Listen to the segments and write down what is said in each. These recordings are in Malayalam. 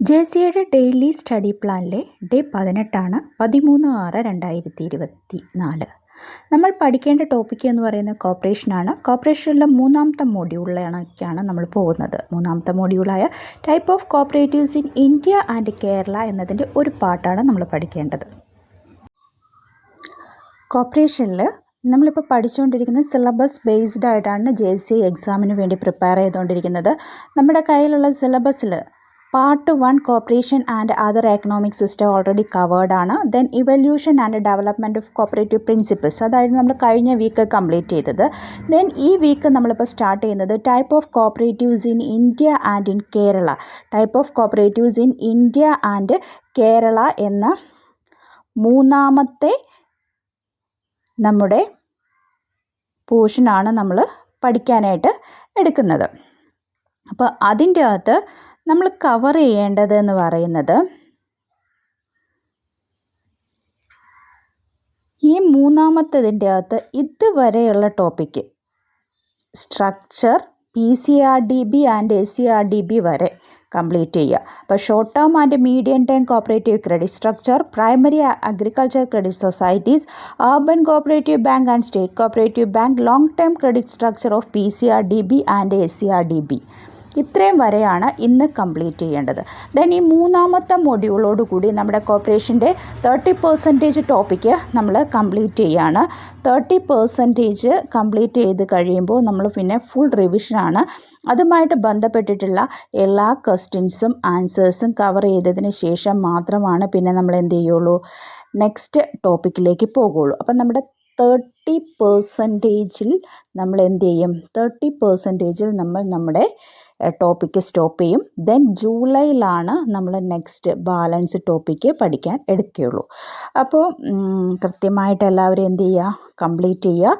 ജെസിയുടെ ഡെയിലി സ്റ്റഡി പ്ലാനിലെ ഡേ 18 13/6/2024. നമ്മൾ പഠിക്കേണ്ട ടോപ്പിക് എന്ന് പറയുന്നത് കോർപ്പറേഷനാണ്. കോർപ്പറേഷനിലെ മൂന്നാമത്തെ മോഡ്യൂളിലേക്കാണ് നമ്മൾ പോകുന്നത്. മൂന്നാമത്തെ മോഡ്യൂളായ type of cooperatives in India and Kerala എന്നതിൻ്റെ ഒരു പാർട്ടാണ് നമ്മൾ പഠിക്കേണ്ടത്. കോർപ്പറേഷനിൽ നമ്മളിപ്പോൾ പഠിച്ചുകൊണ്ടിരിക്കുന്നത് സിലബസ് ബേസ്ഡ് ആയിട്ടാണ് JCI എക്സാമിന് വേണ്ടി പ്രിപ്പയർ ചെയ്തുകൊണ്ടിരിക്കുന്നത്. നമ്മുടെ കയ്യിലുള്ള സിലബസിൽ part 1 corporation and other economic system already covered ആണ്. Then evolution and development of cooperative principles, അതായിരുന്നു നമ്മൾ കഴിഞ്ഞ വീക്ക് കംപ്ലീറ്റ് ചെയ്തത്. ദെൻ ഈ വീക്ക് നമ്മളിപ്പോൾ സ്റ്റാർട്ട് ചെയ്യുന്നത് type of cooperatives in India and in Kerala. Type of cooperatives in India and Kerala എന്ന മൂന്നാമത്തെ നമ്മുടെ പോർഷനാണ് നമ്മൾ പഠിക്കാനായിട്ട് എടുക്കുന്നത്. അപ്പോൾ അതിൻ്റെ അകത്ത് നമ്മൾ കവർ ചെയ്യേണ്ടത് എന്ന് പറയുന്നത് ഈ മൂന്നാമത്തതിൻ്റെ അകത്ത് ഇതുവരെയുള്ള topic structure, PCRDB and SCRDB വരെ കംപ്ലീറ്റ് ചെയ്യുക. അപ്പോൾ short term and medium term cooperative credit structure, primary agriculture credit societies, urban cooperative bank and state cooperative bank, long term credit structure of PCRDB and SCRDB, ഇത്രയും വരെയാണ് ഇന്ന് കംപ്ലീറ്റ് ചെയ്യേണ്ടത്. ദെൻ ഈ മൂന്നാമത്തെ മൊഡ്യൂളോട് കൂടി നമ്മുടെ കോർപ്പറേഷൻ്റെ 30% ടോപ്പിക്ക് നമ്മൾ കംപ്ലീറ്റ് ചെയ്യുകയാണ്. 30% കംപ്ലീറ്റ് ചെയ്ത് കഴിയുമ്പോൾ നമ്മൾ പിന്നെ ഫുൾ റിവിഷനാണ്. അതുമായിട്ട് ബന്ധപ്പെട്ടിട്ടുള്ള എല്ലാ ക്വസ്റ്റ്യൻസും ആൻസേഴ്സും കവർ ചെയ്തതിന് ശേഷം മാത്രമാണ് പിന്നെ നമ്മൾ എന്ത് ചെയ്യുള്ളൂ, നെക്സ്റ്റ് ടോപ്പിക്കിലേക്ക് പോകുള്ളൂ. അപ്പം നമ്മുടെ 30%ൽ നമ്മൾ എന്ത് ചെയ്യും, 30%ൽ നമ്മൾ നമ്മുടെ ടോപ്പിക്ക് സ്റ്റോപ്പ് ചെയ്യും. ദെൻ ജൂലൈയിലാണ് നമ്മൾ നെക്സ്റ്റ് ബാലൻസ് ടോപ്പിക്ക് പഠിക്കാൻ എടുക്കുകയുള്ളൂ. അപ്പോൾ കൃത്യമായിട്ട് എല്ലാവരും എന്ത് ചെയ്യുക, കംപ്ലീറ്റ് ചെയ്യുക.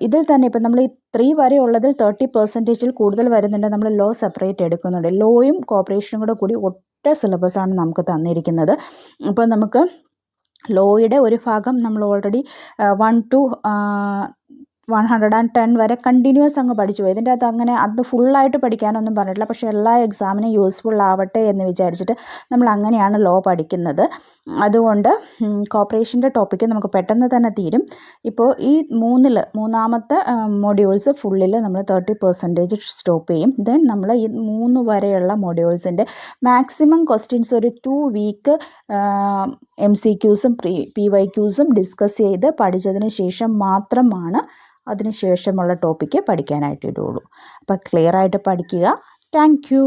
ഇതിൽ തന്നെ ഇപ്പം നമ്മൾ ഈ 3 വരെ ഉള്ളതിൽ 30%ൽ കൂടുതൽ വരുന്നുണ്ട്. നമ്മൾ ലോ സെപ്പറേറ്റ് എടുക്കുന്നുണ്ട്. ലോയും കോർപ്പറേഷനും കൂടി ഒറ്റ സിലബസാണ് നമുക്ക് തന്നിരിക്കുന്നത്. അപ്പോൾ നമുക്ക് ലോയുടെ ഒരു ഭാഗം നമ്മൾ ഓൾറെഡി 1 to 110 വരെ കണ്ടിന്യൂസ് അങ്ങ് പഠിച്ചു പോയി. ഇതിൻ്റെ അകത്ത് അങ്ങനെ അത് ഫുള്ളായിട്ട് പഠിക്കാനൊന്നും പറഞ്ഞിട്ടില്ല. പക്ഷേ എല്ലാ എക്സാമിനും യൂസ്ഫുൾ ആവട്ടെ എന്ന് വിചാരിച്ചിട്ട് നമ്മൾ അങ്ങനെയാണ് ലോ പഠിക്കുന്നത്. അതുകൊണ്ട് കോർപ്പറേഷൻ്റെ ടോപ്പിക്ക് നമുക്ക് പെട്ടെന്ന് തന്നെ തീരും. ഇപ്പോൾ ഈ മൂന്നാമത്തെ മൊഡ്യൂൾസ് ഫുള്ളിൽ നമ്മൾ 30% സ്റ്റോപ്പ് ചെയ്യും. ദെൻ നമ്മൾ ഈ 3 വരെയുള്ള മൊഡ്യൂൾസിൻ്റെ മാക്സിമം ക്വസ്റ്റ്യൻസ് ഒരു 2 വീക്ക് MCQസും PYQസും ഡിസ്കസ് ചെയ്ത് പഠിച്ചതിന് ശേഷം മാത്രമാണ് അതിന് ശേഷമുള്ള ടോപ്പിക്ക് പഠിക്കാനായിട്ട് ഇടുകയുള്ളൂ. അപ്പോൾ ക്ലിയർ ആയിട്ട് പഠിക്കുക. Thank you.